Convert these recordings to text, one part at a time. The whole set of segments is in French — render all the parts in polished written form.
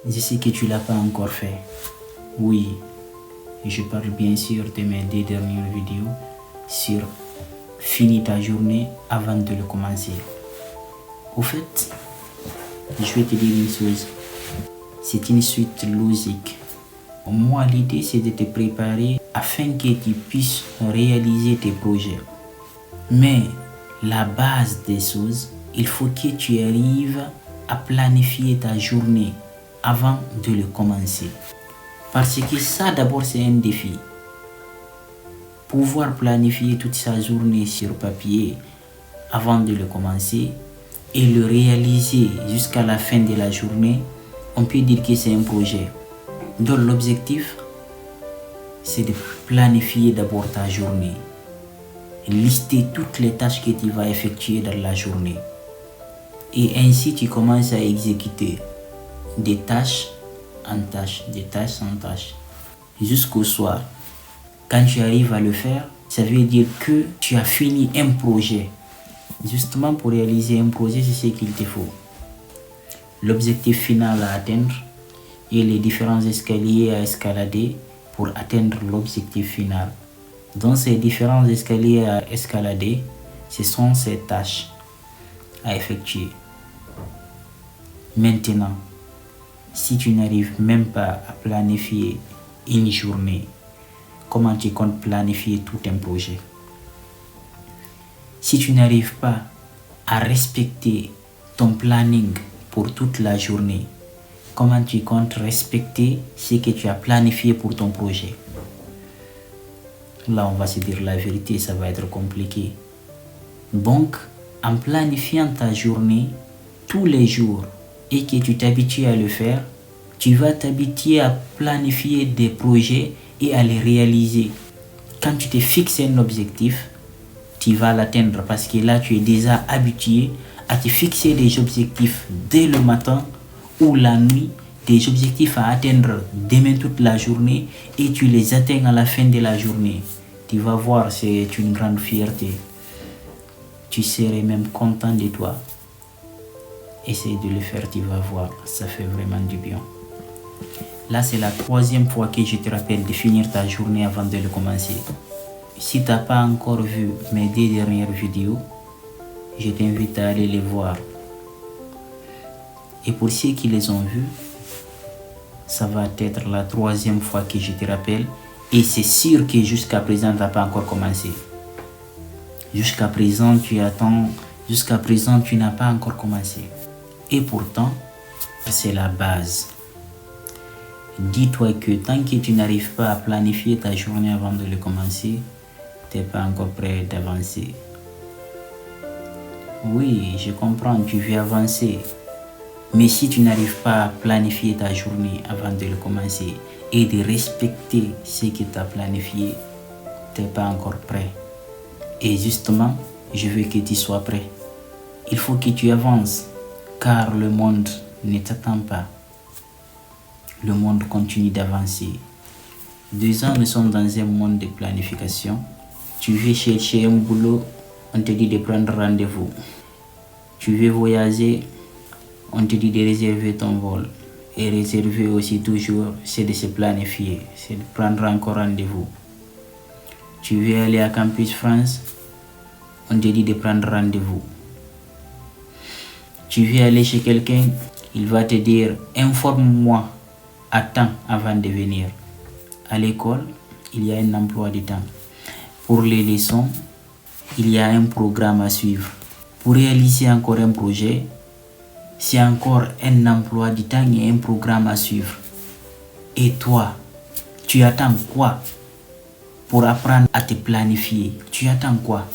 Je sais que tu ne l'as pas encore fait. Oui, je parle bien sûr de mes 2 dernières vidéos sur finis ta journée avant de le commencer. Au fait, je vais te dire une chose. C'est une suite logique. Moi, l'idée, c'est de te préparer afin que tu puisses réaliser tes projets. Mais la base des choses, il faut que tu arrives à planifier ta journée avant de le commencer. Parce que ça, d'abord, c'est un défi. Pouvoir planifier toute sa journée sur papier avant de le commencer et le réaliser jusqu'à la fin de la journée, on peut dire que c'est un projet. Donc l'objectif, c'est de planifier d'abord ta journée. Lister toutes les tâches que tu vas effectuer dans la journée. Et ainsi, tu commences à exécuter des tâches en tâches, jusqu'au soir. Quand tu arrives à le faire, ça veut dire que tu as fini un projet. Justement, pour réaliser un projet, c'est ce qu'il te faut. L'objectif final à atteindre et les différents escaliers à escalader pour atteindre l'objectif final. Dans ces différents escaliers à escalader, ce sont ces tâches à effectuer. Maintenant, si tu n'arrives même pas à planifier une journée, comment tu comptes planifier tout un projet? Si tu n'arrives pas à respecter ton planning pour toute la journée, comment tu comptes respecter ce que tu as planifié pour ton projet? Là, on va se dire la vérité, ça va être compliqué. Donc, en planifiant ta journée tous les jours et que tu t'habitues à le faire, tu vas t'habituer à planifier des projets et à les réaliser. Quand tu te fixes un objectif, tu vas l'atteindre parce que là, tu es déjà habitué à te fixer des objectifs dès le matin ou la nuit, des objectifs à atteindre demain toute la journée et tu les atteins à la fin de la journée. Tu vas voir, c'est une grande fierté. Tu serais même content de toi. Essaye de le faire, tu vas voir, ça fait vraiment du bien. Là, c'est la 3e fois que je te rappelle de finir ta journée avant de le commencer. Si tu n'as pas encore vu mes 2 dernières vidéos, je t'invite à aller les voir. Et pour ceux qui les ont vues, ça va être la 3e fois que je te rappelle. Et c'est sûr que jusqu'à présent, tu n'as pas encore commencé. Jusqu'à présent, tu attends. Jusqu'à présent, tu n'as pas encore commencé. Et pourtant, c'est la base. Dis-toi que tant que tu n'arrives pas à planifier ta journée avant de le commencer, tu n'es pas encore prêt d'avancer. Oui, je comprends, tu veux avancer. Mais si tu n'arrives pas à planifier ta journée avant de le commencer et de respecter ce que tu as planifié, tu n'es pas encore prêt. Et justement, je veux que tu sois prêt. Il faut que tu avances, car le monde ne t'attend pas. Le monde continue d'avancer. 2 ans, nous sommes dans un monde de planification. Tu veux chercher un boulot, on te dit de prendre rendez-vous. Tu veux voyager, on te dit de réserver ton vol. Et réserver aussi toujours, c'est de se planifier, c'est de prendre encore rendez-vous. Tu veux aller à Campus France, on te dit de prendre rendez-vous. Tu veux aller chez quelqu'un, il va te dire informe-moi à temps avant de venir. À l'école, il y a un emploi du temps. Pour les leçons, il y a un programme à suivre. Pour réaliser encore un projet, c'est encore un emploi du temps et un programme à suivre. Et toi, tu attends quoi pour apprendre à te planifier? Tu attends quoi?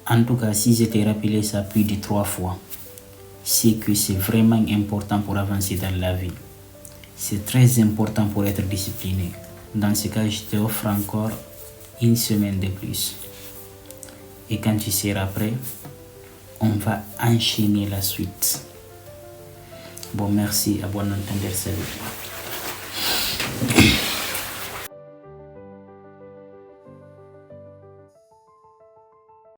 En tout cas, si je t'ai rappelé ça plus de 3 fois, c'est que c'est vraiment important pour avancer dans la vie. C'est très important pour être discipliné. Dans ce cas, je t'offre encore 1 semaine de plus. Et quand tu seras prêt, on va enchaîner la suite. Bon, merci. À bon entendeur. Salut.